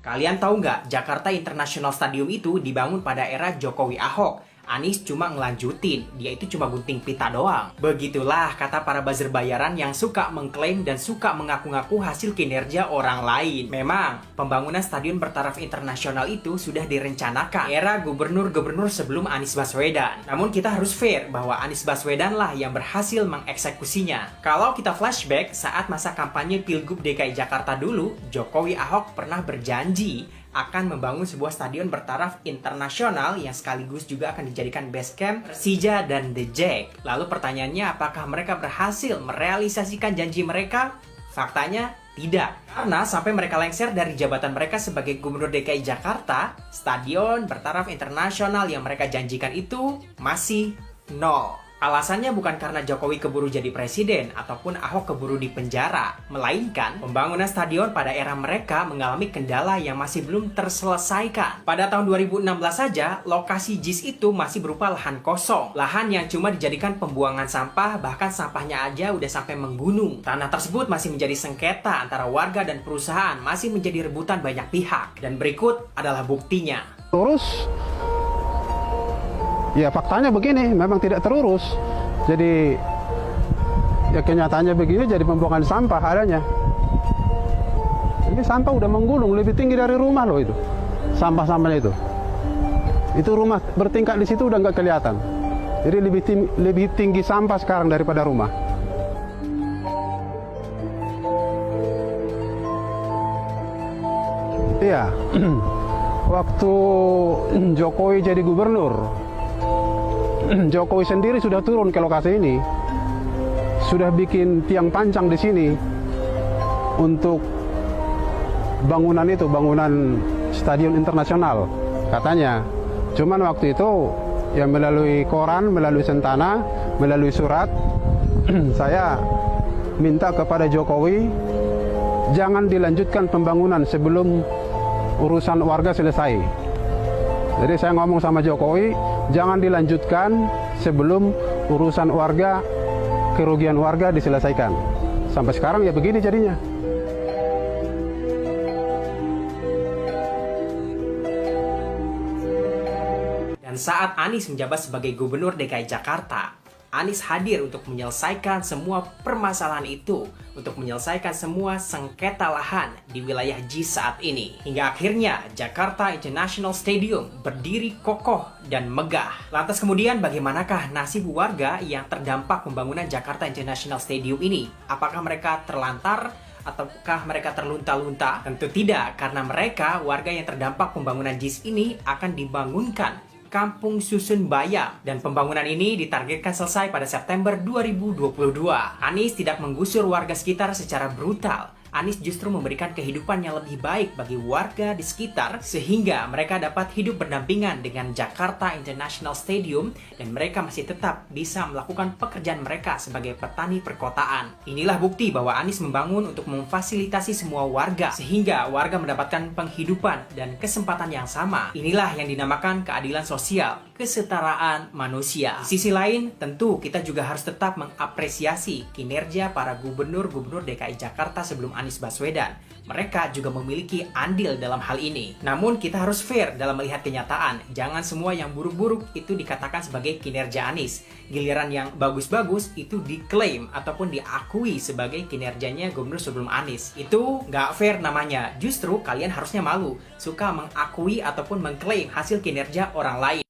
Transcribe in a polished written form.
Kalian tahu nggak, Jakarta International Stadium itu dibangun pada era Jokowi Ahok. Anies cuma ngelanjutin, dia itu cuma gunting pita doang. Begitulah kata para buzzer bayaran yang suka mengklaim dan suka mengaku-ngaku hasil kinerja orang lain. Memang, pembangunan stadion bertaraf internasional itu sudah direncanakan era gubernur-gubernur sebelum Anies Baswedan. Namun kita harus fair bahwa Anies Baswedan lah yang berhasil mengeksekusinya. Kalau kita flashback saat masa kampanye Pilgub DKI Jakarta dulu, Jokowi Ahok pernah berjanji akan membangun sebuah stadion bertaraf internasional yang sekaligus juga akan dijadikan base camp Persija dan The Jack. Lalu pertanyaannya, apakah mereka berhasil merealisasikan janji mereka? Faktanya tidak. Karena sampai mereka lengser dari jabatan mereka sebagai Gubernur DKI Jakarta, stadion bertaraf internasional yang mereka janjikan itu masih nol. Alasannya bukan karena Jokowi keburu jadi presiden ataupun Ahok keburu dipenjara, melainkan pembangunan stadion pada era mereka mengalami kendala yang masih belum terselesaikan. Pada tahun 2016 saja, lokasi JIS itu masih berupa lahan kosong, lahan yang cuma dijadikan pembuangan sampah, bahkan sampahnya aja udah sampai menggunung. Tanah tersebut masih menjadi sengketa antara warga dan perusahaan, masih menjadi rebutan banyak pihak. Dan berikut adalah buktinya. Terus ya faktanya begini, memang tidak terurus. Jadi ya kenyataannya begini, jadi pembuangan sampah adanya. Ini sampah udah menggulung lebih tinggi dari rumah loh itu. Sampah-sampahnya itu. Itu rumah bertingkat di situ udah nggak kelihatan. Jadi lebih tinggi sampah sekarang daripada rumah. Iya. Waktu Jokowi jadi gubernur, Jokowi sendiri sudah turun ke lokasi ini, sudah bikin tiang pancang di sini untuk bangunan itu, bangunan stadion internasional katanya. Cuman waktu itu ya melalui koran, melalui Sentana, melalui surat, saya minta kepada Jokowi jangan dilanjutkan pembangunan sebelum urusan warga selesai. Jadi saya ngomong sama Jokowi, jangan dilanjutkan sebelum urusan warga, kerugian warga diselesaikan. Sampai sekarang ya begini jadinya. Dan saat Anies menjabat sebagai Gubernur DKI Jakarta, Anies hadir untuk menyelesaikan semua permasalahan itu, untuk menyelesaikan semua sengketa lahan di wilayah JIS saat ini. Hingga akhirnya Jakarta International Stadium berdiri kokoh dan megah. Lantas kemudian bagaimanakah nasib warga yang terdampak pembangunan Jakarta International Stadium ini? Apakah mereka terlantar? Ataukah mereka terlunta-lunta? Tentu tidak, karena mereka, warga yang terdampak pembangunan JIS ini akan dibangunkan Kampung Susun Bayam, dan pembangunan ini ditargetkan selesai pada September 2022. Anies tidak menggusur warga sekitar secara brutal. Anies justru memberikan kehidupan yang lebih baik bagi warga di sekitar sehingga mereka dapat hidup berdampingan dengan Jakarta International Stadium dan mereka masih tetap bisa melakukan pekerjaan mereka sebagai petani perkotaan. Inilah bukti bahwa Anies membangun untuk memfasilitasi semua warga sehingga warga mendapatkan penghidupan dan kesempatan yang sama. Inilah yang dinamakan keadilan sosial, kesetaraan manusia. Di sisi lain, tentu kita juga harus tetap mengapresiasi kinerja para gubernur-gubernur DKI Jakarta sebelum Anies Baswedan. Mereka juga memiliki andil dalam hal ini. Namun kita harus fair dalam melihat kenyataan. Jangan semua yang buruk-buruk itu dikatakan sebagai kinerja Anies. Giliran yang bagus-bagus itu diklaim ataupun diakui sebagai kinerjanya gubernur sebelum Anies. Itu nggak fair namanya. Justru kalian harusnya malu suka mengakui ataupun mengklaim hasil kinerja orang lain.